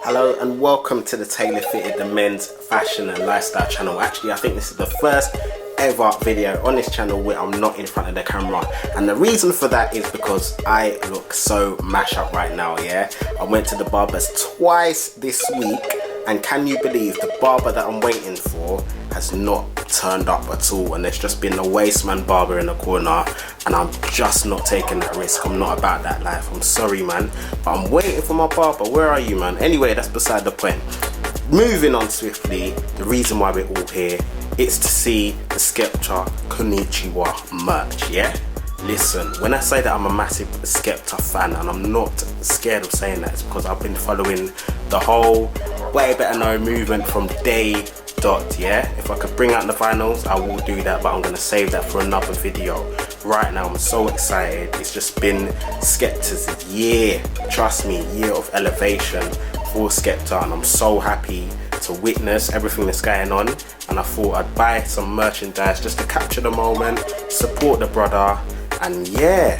Hello and welcome to the Tailor Fitted, the men's fashion and lifestyle channel. Actually, I think this is the first ever video on this channel where I'm not in front of the camera, and the reason for that is because I look so mash up right now. Yeah, I went to the barbers twice this week, and can you believe the barber that I'm waiting for has not turned up at all, and there's just been a wasteman barber in the corner, and I'm just not taking that risk. I'm not about that life. I'm sorry, man, but I'm waiting for my barber. Where are you, man? Anyway, that's beside the point. Moving on swiftly, the reason why we're all here, it's to see the Skepta Konnichiwa merch. Yeah, listen, when I say that I'm a massive Skepta fan, and I'm not scared of saying that, it's because I've been following the whole way better known movement from day dot. Yeah, if I could bring out the vinyls, I will do that, but I'm going to save that for another video. Right now I'm so excited. It's just been Skepta's year, trust me, year of elevation for Skepta, and I'm so happy to witness everything that's going on, and I thought I'd buy some merchandise just to capture the moment, support the brother, and yeah,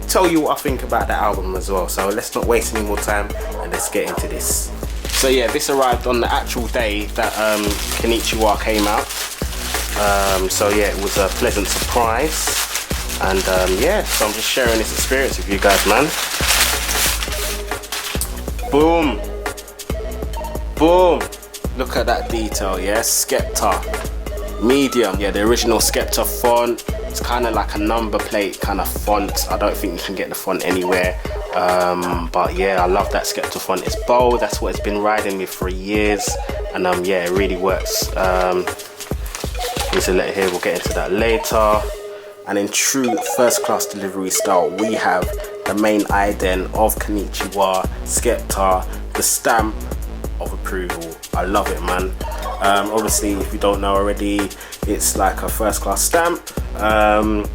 tell you what I think about the album as well. So let's not waste any more time and let's get into this. So yeah, this arrived on the actual day that Konnichiwa came out. So yeah, it was a pleasant surprise, and yeah, so I'm just sharing this experience with you guys, man. Boom, boom. Look at that detail, yeah, Skepta, medium, yeah, the original Skepta font. It's kind of like a number plate kind of font. I don't think you can get the font anywhere, but yeah, I love that Skepta font. It's bold, that's what it's been riding me for years, and yeah, it really works. There's a letter here, we'll get into that later. And in true first class delivery style, we have the main ident of Konnichiwa, Skepta, the stamp of approval. I love it, man. Obviously, if you don't know already, it's like a first class stamp, and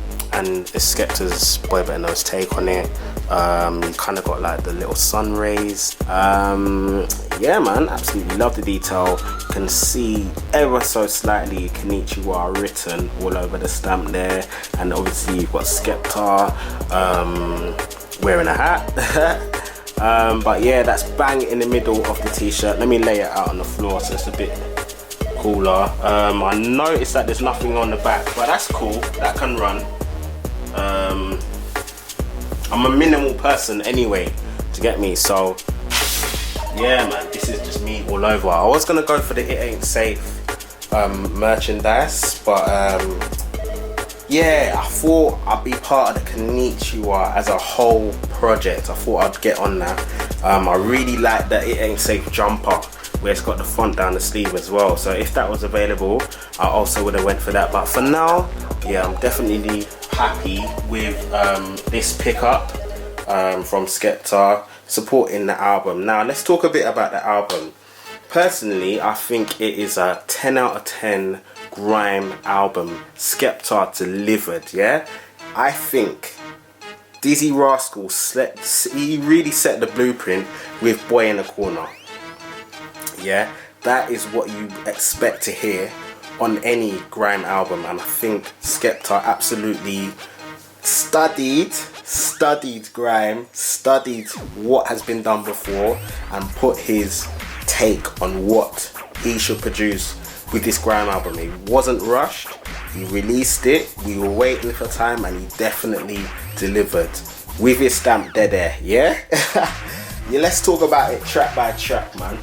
it's Skepta's Boy Better Know's take on it. You kind of got like the little sun rays. Yeah, man, absolutely love the detail. You can see ever so slightly Konnichiwa written all over the stamp there, and obviously you've got Skepta wearing a hat. But yeah, that's bang in the middle of the t-shirt. Let me lay it out on the floor so it's a bit cooler. I noticed that there's nothing on the back, but that's cool, that can run. I'm a minimal person anyway, to get me, so yeah, man, this is just me all over. I was gonna go for the It Ain't Safe merchandise, but yeah, I thought I'd be part of the Konnichiwa as a whole project. I thought I'd get on that. I really like that It Ain't Safe jumper where it's got the font down the sleeve as well, so if that was available I also would have went for that, but for now, yeah, I'm definitely happy with this pickup from Skepta supporting the album. Now let's talk a bit about the album. Personally, I think it is a 10 out of 10 grime album. Skepta delivered, yeah. I think Dizzy Rascal he really set the blueprint with Boy in the Corner. Yeah, that is what you expect to hear on any grime album, and I think Skepta absolutely studied grime, studied what has been done before, and put his take on what he should produce with this grime album. It wasn't rushed, he released it, we were waiting for time, and he definitely delivered with his stamp dead air. Yeah. Yeah, let's talk about it track by track, man.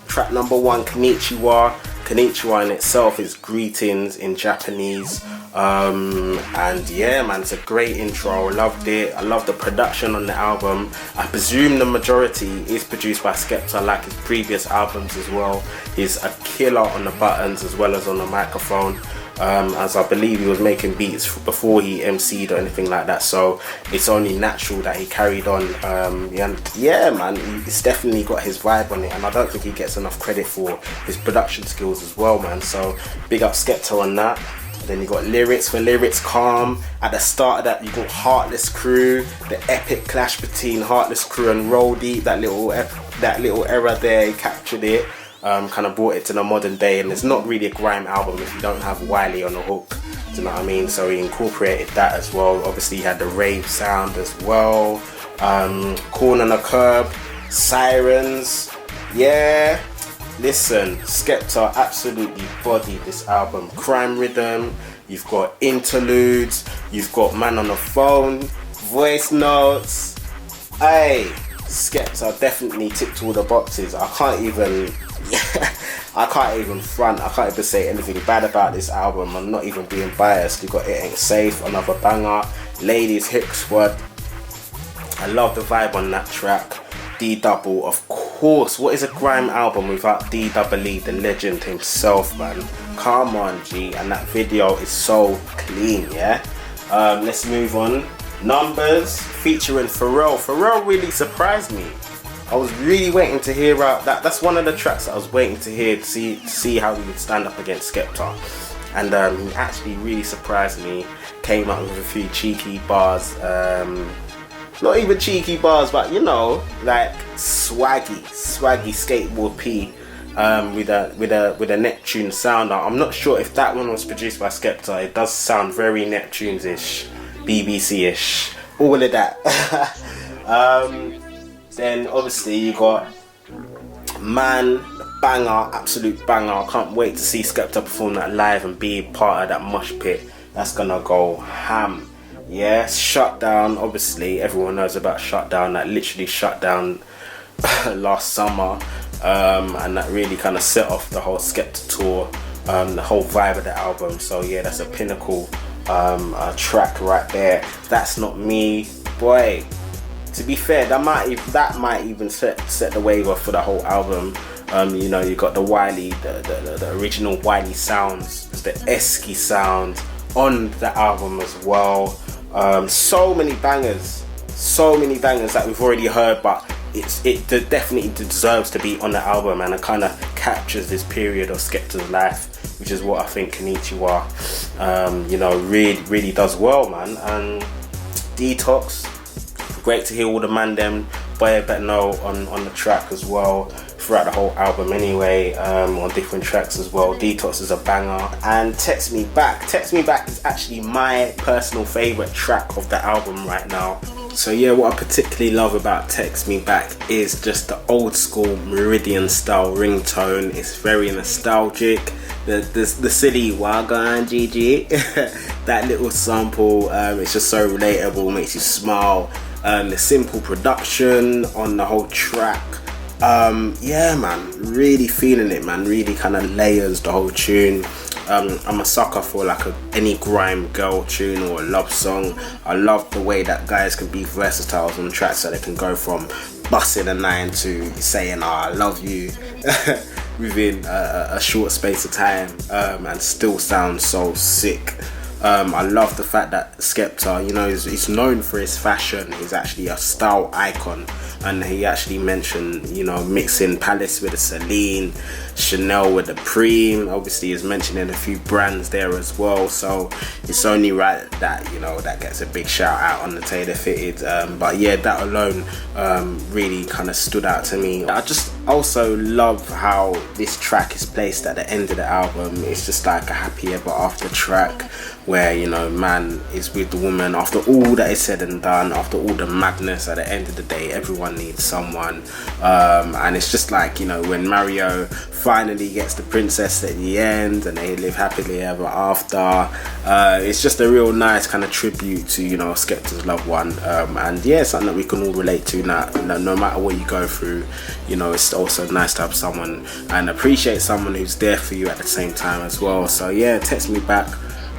Track number 1, Konnichiwa. Konnichiwa in itself is greetings in Japanese, and yeah, man, it's a great intro. I loved it. I love the production on the album. I presume the majority is produced by Skepta, like his previous albums as well. He's a killer on the buttons as well as on the microphone, as I believe he was making beats before he MC'd or anything like that, so it's only natural that he carried on. And yeah, man, he's definitely got his vibe on it, and I don't think he gets enough credit for his production skills as well, man, so big up Skepta on that. Then you got lyrics for lyrics, calm. At the start of that, you got Heartless Crew, the epic clash between Heartless Crew and Roll Deep. That little era there, he captured it. kind of brought it to the modern day, and it's not really a grime album if you don't have Wiley on the hook. Do you know what I mean? So he incorporated that as well. Obviously he had the rave sound as well. Corn on the Curb, Sirens. Yeah, listen, Skepta absolutely bodied this album. Crime Rhythm, you've got interludes, you've got Man on the Phone, voice notes. Hey, Skepta definitely ticked all the boxes. I can't even front. I can't even say anything bad about this album. I'm not even being biased. You got It Ain't Safe, another banger. Ladies Hit Squad. I love the vibe on that track. D Double, of course. What is a grime album without D Double E, the legend himself, man? Come on, G. And that video is so clean, yeah? Let's move on. Numbers featuring Pharrell. Pharrell really surprised me. I was really waiting to hear out that's one of the tracks that I was waiting to hear to see how he would stand up against Skepta. And he actually really surprised me. Came up with a few cheeky bars. Not even cheeky bars, but you know, like swaggy skateboard P with a Neptune sound. I'm not sure if that one was produced by Skepta. It does sound very Neptunes-ish, BBC-ish, all of that. Then obviously you got Man, banger, absolute banger. I can't wait to see Skepta perform that live and be part of that mosh pit. That's gonna go ham. Yeah, Shutdown, obviously everyone knows about Shutdown. That literally shut down last summer, and that really kind of set off the whole Skepta tour, the whole vibe of the album. So yeah, that's a pinnacle track right there. That's Not Me, boy. To be fair, that might even set the wave off for the whole album. You know, you got the Wiley, the original Wiley sounds, the Esky sound on the album as well. So many bangers that we've already heard, but it definitely deserves to be on the album, and it kind of captures this period of Skepta's life, which is what I think Konnichiwa, you know, really does well, man. And Detox, great to hear all the man them, boy I better know on the track as well, throughout the whole album anyway, on different tracks as well. Detox is a banger. And Text Me Back is actually my personal favourite track of the album right now. So yeah, what I particularly love about Text Me Back is just the old school Meridian style ringtone. It's very nostalgic. The silly Wagan GG, that little sample, it's just so relatable, makes you smile. The simple production on the whole track, yeah man, really feeling it, man. Really kind of layers the whole tune. I'm a sucker for like any grime girl tune or a love song. I love the way that guys can be versatile on tracks, so they can go from busting a 9 to saying I love you within a short space of time, and still sound so sick. I love the fact that Skepta, you know, he's known for his fashion. He's actually a style icon, and he actually mentioned, you know, mixing Palace with the Celine, Chanel with the Preme. Obviously he's mentioning a few brands there as well, so it's only right that, you know, that gets a big shout out on the Tailor Fitted. But yeah, that alone really kind of stood out to me. I just also love how this track is placed at the end of the album. It's just like a happy ever after track, where, you know, man is with the woman after all that is said and done, after all the madness. At the end of the day, everyone needs someone, and it's just like, you know, when Mario finally gets the princess at the end and they live happily ever after, it's just a real nice kind of tribute to, you know, Skepta's loved one, and yeah, something that we can all relate to now. No matter what you go through, you know, it's also nice to have someone and appreciate someone who's there for you at the same time as well. So yeah, Text Me Back,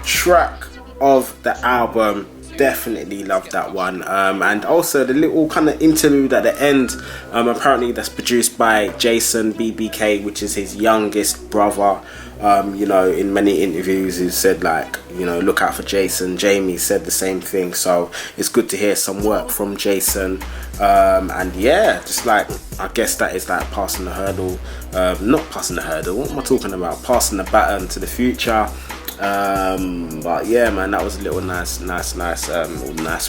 track of the album, definitely love that one. And also the little kind of interlude at the end, apparently that's produced by Jason BBK, which is his youngest brother. You know, in many interviews he said, like, you know, look out for Jason. Jamie said the same thing, so it's good to hear some work from Jason. And yeah, just like, I guess that is like passing the hurdle, not passing the hurdle, what am I talking about, passing the baton to the future. But yeah, man, that was a little nice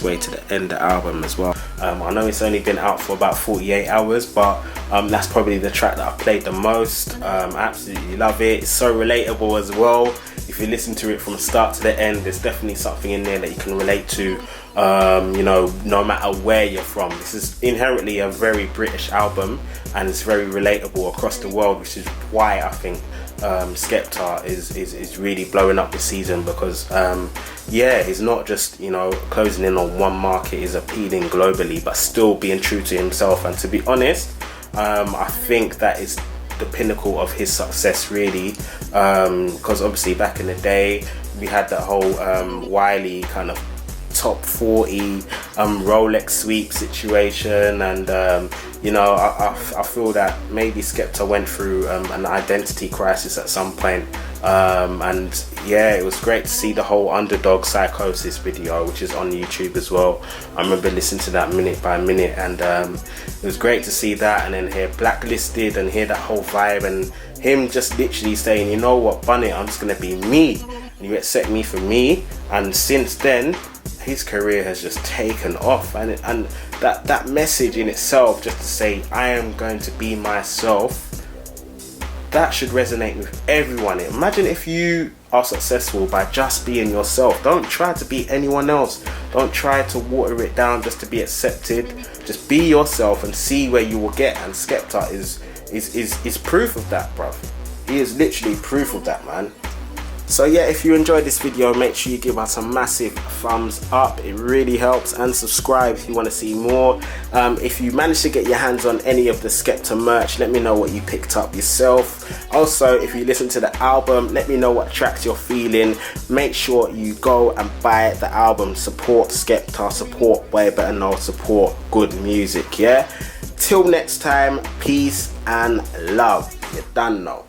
way to end the album as well. I know it's only been out for about 48 hours, but That's probably the track that I played the most. I absolutely love it. It's so relatable as well. If you listen to it from start to the end, there's definitely something in there that you can relate to, you know, no matter where you're from. This is inherently a very British album, and it's very relatable across the world, which is why I think Skepta is really blowing up this season, because yeah, he's not just, you know, closing in on one market, he's appealing globally but still being true to himself. And to be honest, I think that is the pinnacle of his success, really, because obviously back in the day we had that whole Wiley kind of top 40 Rolex sweep situation, and you know, I feel that maybe Skepta went through an identity crisis at some point, and yeah, it was great to see the whole Underdog Psychosis video, which is on YouTube as well. I remember listening to that minute by minute, and it was great to see that, and then hear Blacklisted and hear that whole vibe, and him just literally saying, you know what, bun it, I'm just gonna be me, and you accept me for me. And since then his career has just taken off, and that message in itself, just to say I am going to be myself, that should resonate with everyone. Imagine if you are successful by just being yourself. Don't try to be anyone else. Don't try to water it down just to be accepted. Just be yourself and see where you will get. And Skepta is proof of that, bruv. He is literally proof of that, man. So yeah, if you enjoyed this video, make sure you give us a massive thumbs up. It really helps, and subscribe if you want to see more. If you managed to get your hands on any of the Skepta merch, let me know what you picked up yourself. Also, if you listen to the album, let me know what tracks you're feeling. Make sure you go and buy the album. Support Skepta, support Way Better Know, support good music, yeah? Till next time, peace and love. You done know.